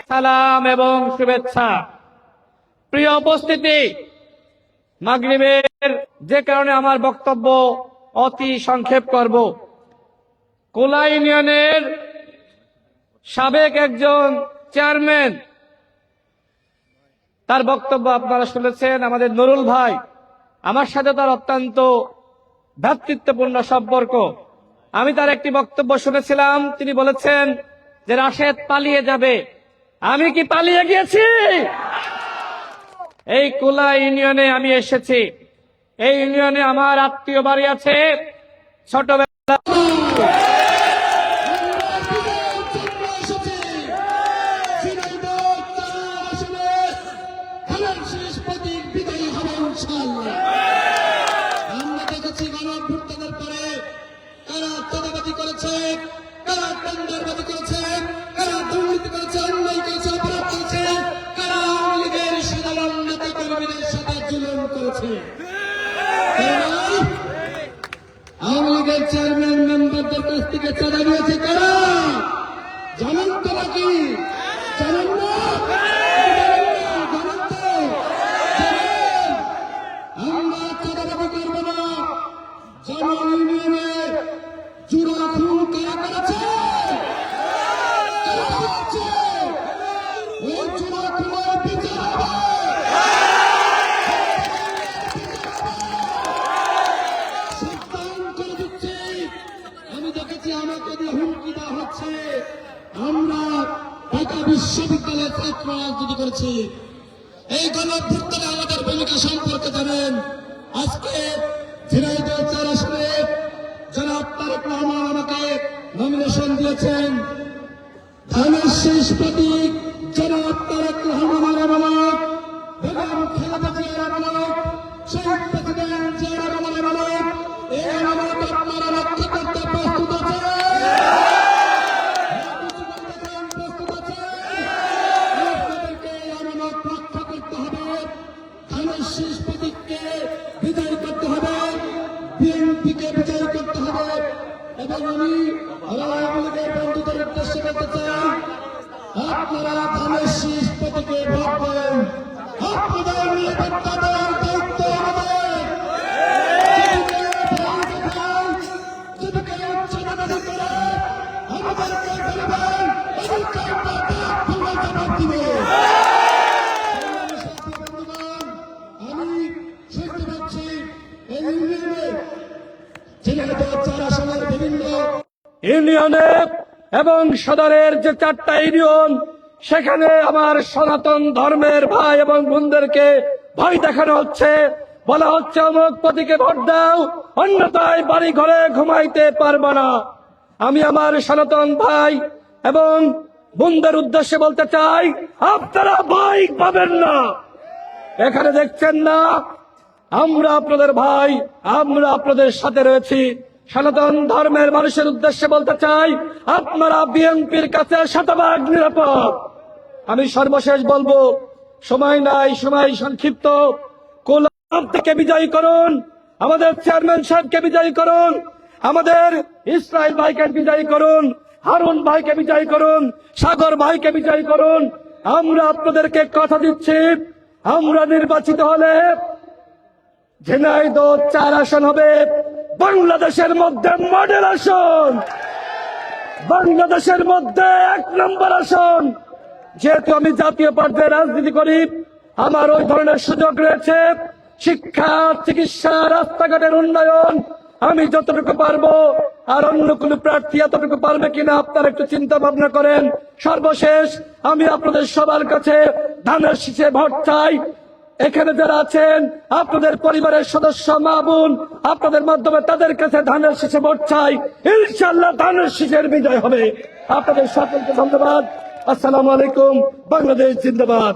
সালাম এবং শুভেচ্ছা। প্রিয় উপস্থিতি, মাগরিবের যে কারণে আমার বক্তব্য অতি সংক্ষেপ করব। কোলা ইউনিয়নের সাবেক একজন চেয়ারম্যান, তার বক্তব্য আপনারা শুনেছেন। আমাদের নুরুল ভাই, আমার সাথে তার অত্যন্ত ভ্রাতৃত্বপূর্ণ সম্পর্ক। আমি তার একটি বক্তব্য শুনেছিলাম, তিনি বলেছেন যে রাশেদ পালিয়ে যাবে। আমি কি পালিয়ে গিয়েছি? এই কোলা ইউনিয়নে আমি এসেছি। এই ইউনিয়নে আমার আত্মীয় বাড়ি আছে। ছোটবেলা আওয়ামী লীগের চেয়ারম্যান মেম্বারদের কাছ থেকে চাঁদা নিয়েছে কারা জানেন তো? নাকি জানেন না? আমরা চাঁদাবাজি করবো না। জামাল ইউনিয়নের চূড়া খুন কারা করেছে? ওই চূড়া খুনের বিচার হবে। আমাকে দিয়ে হুমকি দেওয়া হচ্ছে। আমরা ঢাকা বিশ্ববিদ্যালয়ের ছাত্র রাজনীতি করেছি। এই গণঅভ্যুত্থানে আমাদের ভূমিকা সম্পর্কে জানেন। আজকে ঝিনাইদহ 4 আসনে জনাব তারেক রহমান আমাকে নমিনেশন দিয়েছেন। ধানের শীষ প্রতীক জনাব তারেক রহমানের আমানত, বেগম খালেদা জিয়ার আমানত, শহীদ প্রেসিডেন্ট জিয়া রহমানের আমানত। এই আমানত আপনারা রক্ষা করতে প্রস্তুত আছেন? শীষ প্রতীককে বিজয় করতে হবে, বিএনপিকে বিজয় করতে হবে। এবং আমি আওয়ামী লীগের বন্ধুদের উদ্দেশ্যে বলতে চাই, আপনারা ধানের শীষ প্রতীকে ভোট দেন। আপনাদের নিরাপত্তা দেওয়ার দায়িত্ব আমাদের। যদি কেউ চাঁদাবাজি করে আমাদেরকে বলবেন, আমরা জবাব দিব। ইউনিয়নে এবং সদরের যে 4টা ইউনিয়ন, সেখানে আমার সনাতন ধর্মের ভাই এবং বোনদেরকে ভয় দেখানো হচ্ছে। বলা হচ্ছে অমুক প্রতীকে ভোট দাও, অন্যথায় বাড়ি ঘরে ঘুমাইতে পারবো না। আমি আমার সনাতন ভাই এবং বোনদের উদ্দেশ্যে বলতে চাই, আপনারা ভয় পাবেন না। এখানে দেখছেন না, আমরা আপনাদের ভাই, আমরা আপনাদের সাথে রয়েছি। সনাতন ধর্মের মানুষের উদ্দেশ্যে বলতে চাই, আপনারা বিএনপির কাছে শতভাগ নিরাপদ। আমি সর্বশেষ বলবো, সময় নাই, সময় সংক্ষিপ্ত। কোলাপ থেকে বিজয়ী করুন, আমাদের চেয়ারম্যান সাহেবকে বিজয়ী করুন, আমাদের ইসরাইল ভাইকে বিজয়ী করুন, হারুন ভাইকে বিজয়ী করুন, সাগর ভাইকে বিজয়ী করুন। আমরা আপনাদেরকে কথা দিচ্ছি, আমরা নির্বাচিত হলে ঝিনাইদহ 4 আসন হবে বাংলাদেশের মধ্যে মডেল আসন, বাংলাদেশের মধ্যে 1 নম্বর আসন। যেহেতু আমি জাতীয় পর্যায়ে রাজনীতি করি, আমার ওই ধরনের সুযোগ রয়েছে। শিক্ষা, চিকিৎসা, রাস্তাঘাটের উন্নয়ন আমি যতটুকু পারবো, আর অন্য কোন প্রার্থী এতটুকু পারবে কিনা আপনারা একটু চিন্তা ভাবনা করেন। সর্বশেষ আমি আপনাদের সবার কাছে ধানের শীষে ভোট চাই। এখানে যারা আছেন, আপনাদের পরিবারের সদস্য, মা বোন, আপনাদের মাধ্যমে তাদের কাছে ধানের শীষে ভোট চাই। ইনশাআল্লাহ ধানের শীষের বিজয় হবে। আপনাদের সকলকে ধন্যবাদ। আসসালামু আলাইকুম। বাংলাদেশ জিন্দাবাদ।